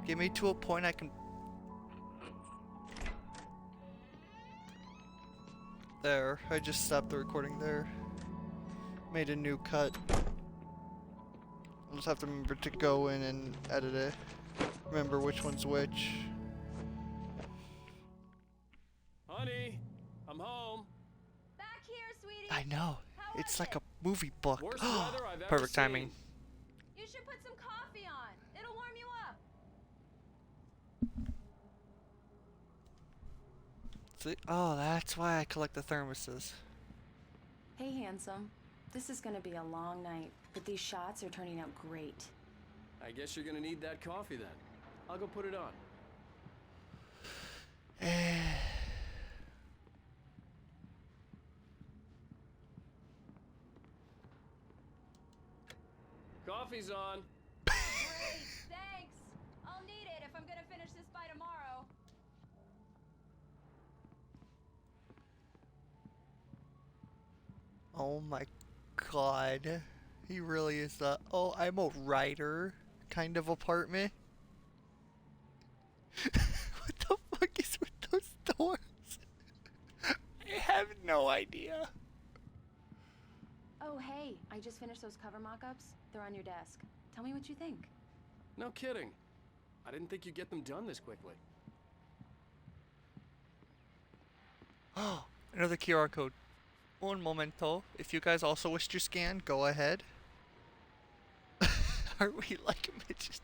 Get me to a point I can... There. I just stopped the recording there. Made a new cut. I'll just have to remember to go in and edit it. Remember which one's which. Honey, I'm home. Back here, sweetie. I know. How It's was like it? a movie book. Worst weather I've ever Perfect seen. timing. You should put some coffee on. It'll warm you up. See? Oh, that's why I collect the thermoses. Hey, handsome. This is gonna be a long night, but these shots are turning out great. I guess you're gonna need that coffee then. I'll go put it on. Coffee's on. Great, thanks. I'll need it if I'm gonna finish this by tomorrow. Oh my god. He really is the, oh, I'm a writer kind of apartment. What the fuck is with those doors? I have no idea. Oh, hey, I just finished those cover mock-ups. They're on your desk. Tell me what you think. No kidding. I didn't think you'd get them done this quickly. Oh, another QR code. Un momento. If you guys also wish to scan, go ahead. Are we like midgets?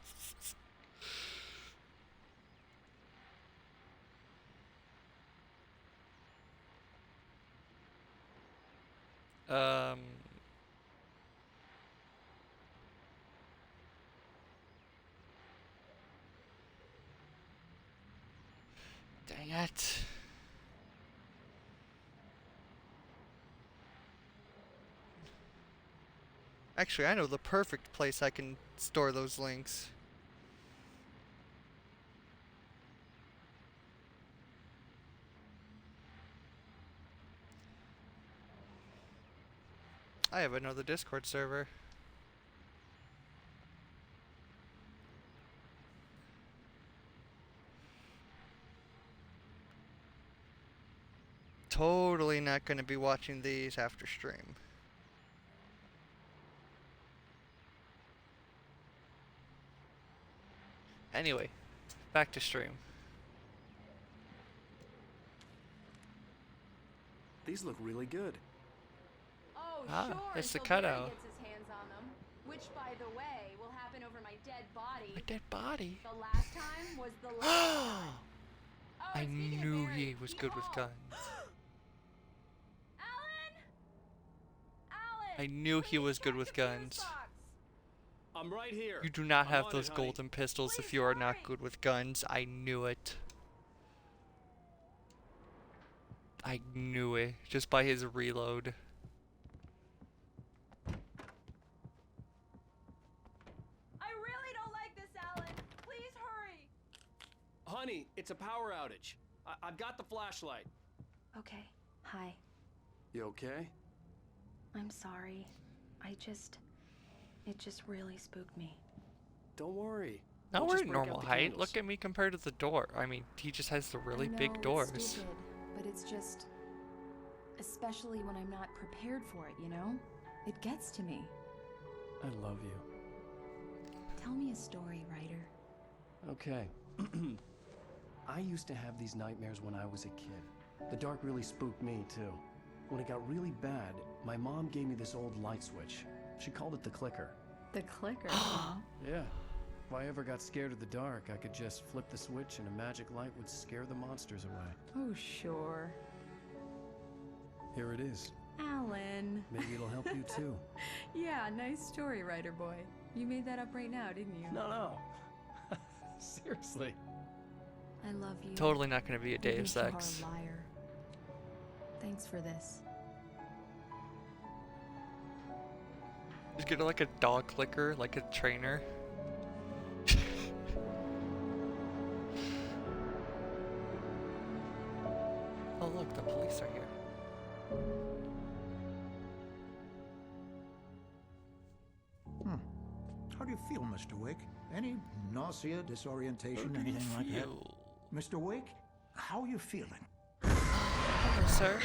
Dang it. Actually, I know the perfect place I can store those links. I have another Discord server. Totally not going to be watching these after stream. Anyway, back to stream. These look really good. Oh, Ah, sure. it's the until Barry cutout. gets his hands on them. Which, by the way, will happen over my dead body. My dead body. The last time was the last time. Oh, I and speaking of knew Barry, he was good with home. guns. Alan! Alan! I knew he please was good check with the fuse guns. box. I'm right here. You do not I'm have on those it, honey. golden pistols if Please you are not hurry. good with guns. I knew it. I knew it. Just by his reload. I really don't like this, Alan. Please hurry. Honey, it's a power outage. I've got the flashlight. Okay, hi. You okay? I'm sorry. It just really spooked me. Don't worry. Now We'll we're just at break out normal the height. candles. Look at me compared to the door. I mean, he just has the really I know, big it's doors. stupid, but it's just... Especially when I'm not prepared for it, you know? It gets to me. I love you. Tell me a story, writer. Okay. I used to have these nightmares when I was a kid. The dark really spooked me, too. When it got really bad, my mom gave me this old light switch. She called it the clicker. The clicker, huh? Yeah. If I ever got scared of the dark, I could just flip the switch and a magic light would scare the monsters away. Oh, sure. Here it is. Alan. Maybe it'll help you, too. Yeah, nice story, writer boy. You made that up right now, didn't you? No. Seriously. I love you. Totally not going to be a day Even of if you are sex. a liar. Thanks for this. Just get like a dog clicker, like a trainer. Oh look, the police are here. How do do you feel, Mr. Wake? Any nausea, disorientation, How do you anything like that? feel? Mr. Wake, how are you feeling? Hello, sir.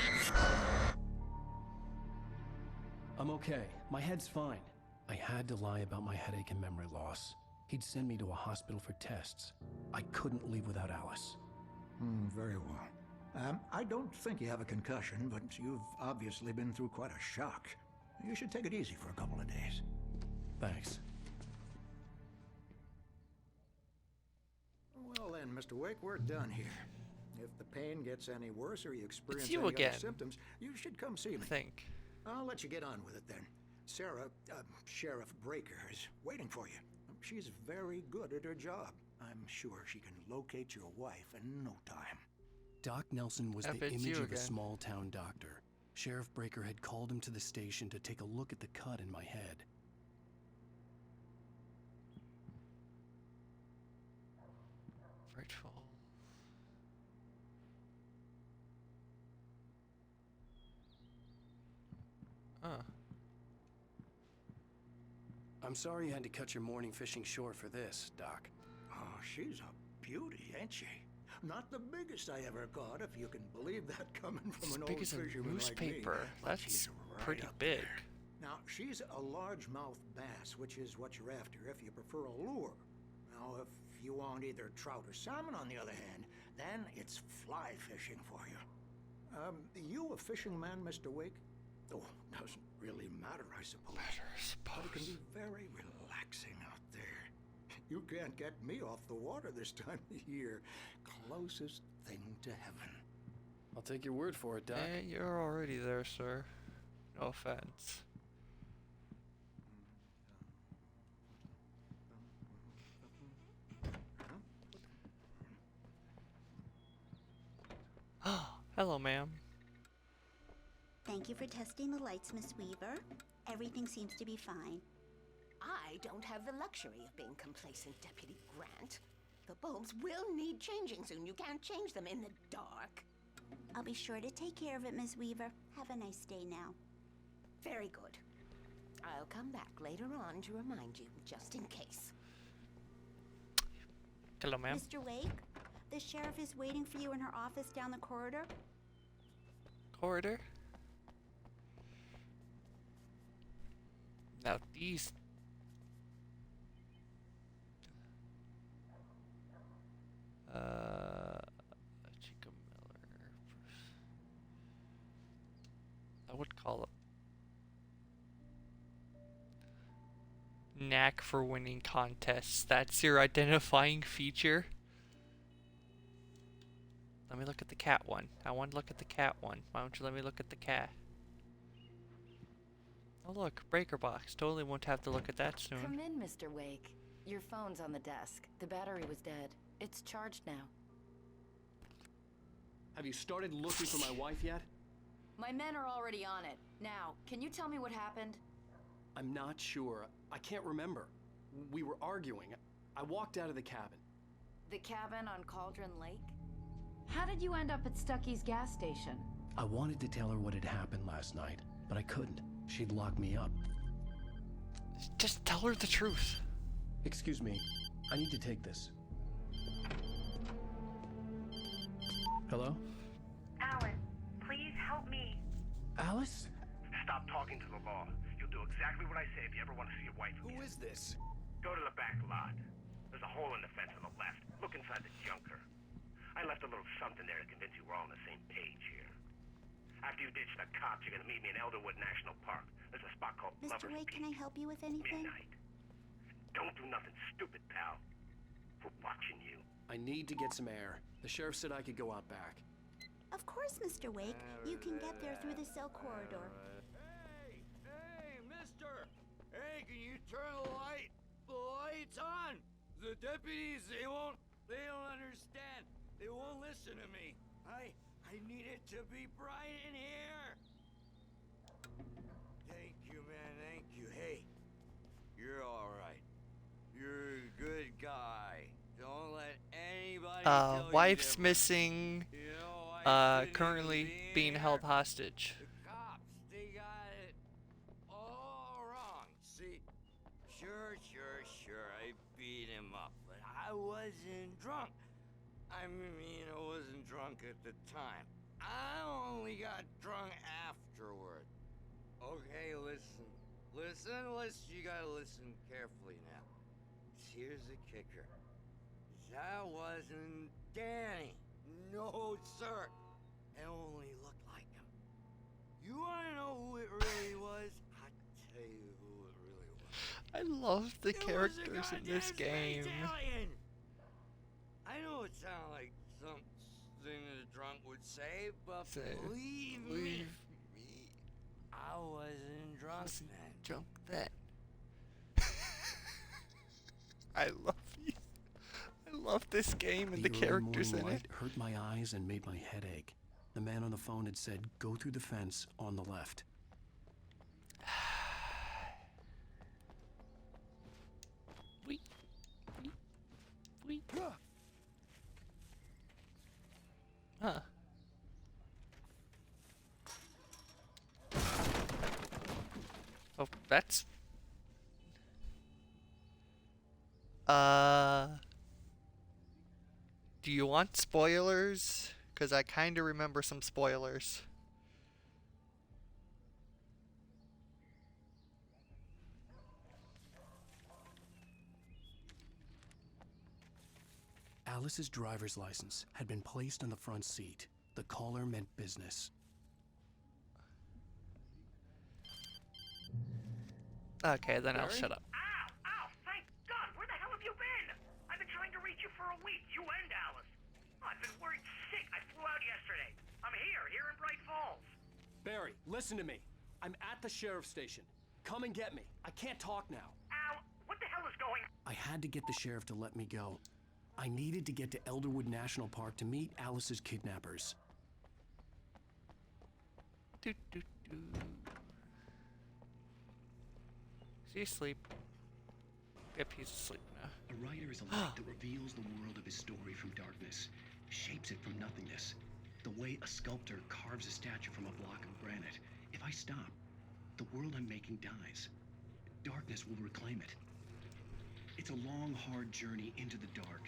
I'm okay. My head's fine. I had to lie about my headache and memory loss. He'd send me to a hospital for tests. I couldn't leave without Alice. Very well. I don't think you have a concussion, but you've obviously been through quite a shock. You should take it easy for a couple of days. Thanks. Well then, Mr. Wake, we're done here. If the pain gets any worse or you experience you any again. other symptoms, you should come see me. I think. I'll let you get on with it then. Sarah, Sheriff Breaker, is waiting for you. She's very good at her job. I'm sure she can locate your wife in no time. Doc Nelson was If the it's image you of a again. small-town doctor. Sheriff Breaker had called him to the station to take a look at the cut in my head. Frightful. I'm sorry you had to cut your morning fishing short for this, Doc. Oh, she's a beauty, ain't she? Not the biggest I ever caught, if you can believe that coming from As an big old as a fisherman newspaper. like me. But That's she's right pretty up big. there. Now, she's a largemouth bass, which is what you're after if you prefer a lure. Now, if you want either trout or salmon, on the other hand, then it's fly fishing for you. You a fishing man, Mr. Wake? Oh, doesn't really matter, I suppose. But it can be very relaxing out there. You can't get me off the water this time of year. Closest thing to heaven. I'll take your word for it, Doc. You're already there, sir. No offense. Hello, ma'am. Thank you for testing the lights, Miss Weaver. Everything seems to be fine. I don't have the luxury of being complacent, Deputy Grant. The bulbs will need changing soon. You can't change them in the dark. I'll be sure to take care of it, Miss Weaver. Have a nice day now. Very good. I'll come back later on to remind you, just in case. Hello, ma'am. Mr. Wake, the sheriff is waiting for you in her office down the corridor. Corridor. Now these. Chica Miller. I would call it knack for winning contests. That's your identifying feature. Let me look at the cat one. I want to look at the cat one. Why don't you let me look at the cat? Oh look, breaker box. Totally won't have to look at that soon. Come in, Mr. Wake. Your phone's on the desk. The battery was dead. It's charged now. Have you started looking for my wife yet? My men are already on it. Now, can you tell me what happened? I'm not sure. I can't remember. We were arguing. I walked out of the cabin. The cabin on Cauldron Lake? How did you end up at Stucky's gas station? I wanted to tell her what had happened last night, but I couldn't. She'd lock me up. Just tell her the truth. Excuse me. I need to take this. Hello? Alan, please help me. Alice? Stop talking to the law. You'll do exactly what I say if you ever want to see your wife again. Who is this? Go to the back lot. There's a hole in the fence on the left. Look inside the junker. I left a little something there to convince you we're all on the same page here. After you ditch the cops, you're gonna meet me in Elderwood National Park. There's a spot called Mr. Lover's Wake, can I Peak. help you with anything? Midnight. Don't do nothing stupid, pal. We're watching you. I need to get some air. The sheriff said I could go out back. Of course, Mr. Wake. You can get there through the cell corridor. Hey, mister! Hey, can you turn the light? The light's on! The deputies, they don't understand. They won't listen to me. I need it to be bright in here. Thank you, man, thank you. Hey, you're all right. You're a good guy. Don't let anybody tell you Wife's different. missing. You know, I shouldn't Currently even be being here. held hostage. The cops, they got it all wrong. See? Sure. I wasn't drunk. I mean, I wasn't drunk at the time. I only got drunk afterward. Okay, listen. Listen, you gotta listen carefully now. Here's the kicker. That wasn't Danny. No, sir. It only looked like him. You wanna know who it really was? I'll tell you who it really was. I love the It was a characters in goddamn this space game. alien. I know it sounds like something a drunk would say, but believe me, I wasn't drunk then. Drunk then. I love you. I love this game and the early characters morning in light it. hurt my eyes and made my head ache. The man on the phone had said, "Go through the fence on the left." Wee. Wee. Huh. Oh, that's... Do you want spoilers? Because I kind of remember some spoilers. Alice's driver's license had been placed on the front seat. The caller meant business. Okay, then I'll shut up. Ow! Thank God! Where the hell have you been? I've been trying to reach you for a week, you and Alice. I've been worried sick. I flew out yesterday. I'm here in Bright Falls. Barry, listen to me. I'm at the sheriff's station. Come and get me. I can't talk now. Ow! What the hell is going on? I had to get the sheriff to let me go. I needed to get to Elderwood National Park to meet Alice's kidnappers. Do, do, do. Is he asleep? Yep, he's asleep now. A writer is a light that reveals the world of his story from darkness, shapes it from nothingness. The way a sculptor carves a statue from a block of granite. If I stop, the world I'm making dies. Darkness will reclaim it. It's a long, hard journey into the dark.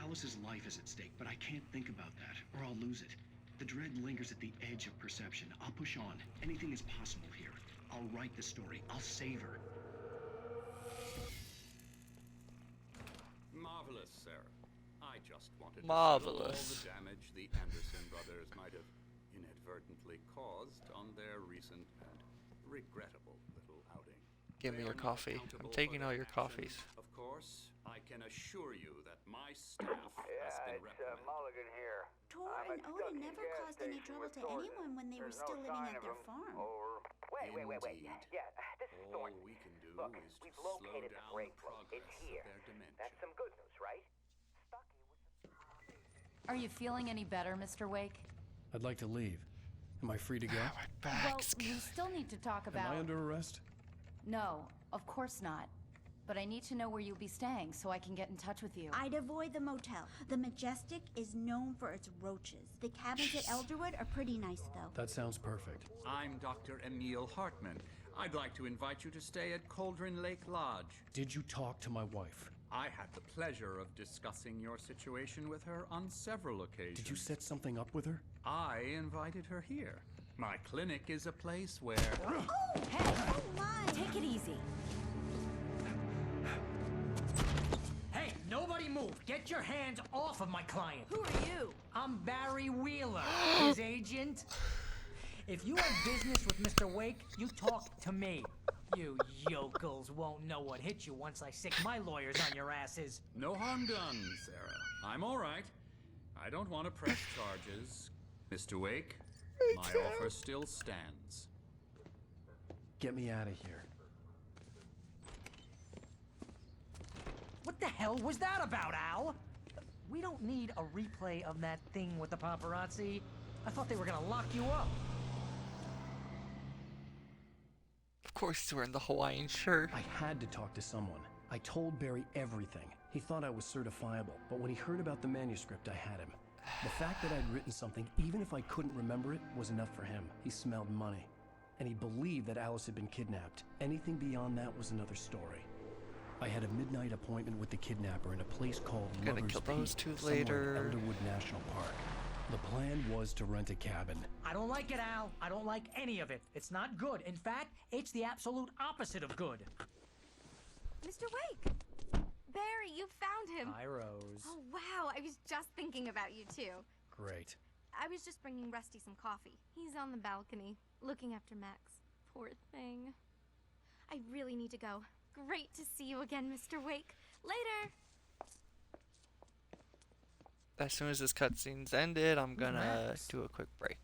Alice's life is at stake, but I can't think about that, or I'll lose it. The dread lingers at the edge of perception. I'll push on. Anything is possible here. I'll write the story. I'll save her. Marvelous, Sarah. I just wanted to Marvelous. settle all the damage the Anderson brothers might have inadvertently caused on their recent and regrettable little outing. Give me They your are not coffee. accountable I'm taking for all their your coffees. actions. Of course, I can assure you that my staff has been reprimanded. Mulligan here. Tor and Odin never caused any trouble to anyone when they were still living at their farm. Wait. Indeed. Yeah, this is All Thornton. we can do Look, is to we've slow located the down break the room. progress It's here. of their dementia. That's some good news, right? Are you feeling any better, Mr. Wake? I'd like to leave. Am I free to go? Well, we still need to talk about... Am I under arrest? No, of course not. But I need to know where you'll be staying so I can get in touch with you. I'd avoid the motel. The Majestic is known for its roaches. The cabins at Elderwood are pretty nice, though. That sounds perfect. I'm Dr. Emil Hartman. I'd like to invite you to stay at Cauldron Lake Lodge. Did you talk to my wife? I had the pleasure of discussing your situation with her on several occasions. Did you set something up with her? I invited her here. My clinic is a place where... Oh, hey! Oh, my! Take it easy. Hey, nobody move! Get your hands off of my client! Who are you? I'm Barry Wheeler, his agent. If you have business with Mr. Wake, you talk to me. You yokels won't know what hit you once I sick my lawyers on your asses. No harm done, Sarah. I'm all right. I don't want to press charges. Mr. Wake, my offer still stands. Get me out of here. What the hell was that about, Al? We don't need a replay of that thing with the paparazzi. I thought they were gonna lock you up. Of course he's wearing the Hawaiian shirt. I had to talk to someone. I told Barry everything. He thought I was certifiable, but when he heard about the manuscript, I had him. The fact that I'd written something, even if I couldn't remember it, was enough for him. He smelled money. And he believed that Alice had been kidnapped. Anything beyond that was another story. I had a midnight appointment with the kidnapper in a place called Gonna Lover's kill those Peak, two somewhere in later. Elderwood National Park. The plan was to rent a cabin. I don't like it, Al. I don't like any of it. It's not good. In fact, it's the absolute opposite of good. Mr. Wake! Barry, you found him! Hi, Rose. Oh, wow. I was just thinking about you, too. Great. I was just bringing Rusty some coffee. He's on the balcony, looking after Max. Poor thing. I really need to go. Great to see you again, Mr. Wake. Later! As soon as this cutscene's ended, I'm gonna do a quick break.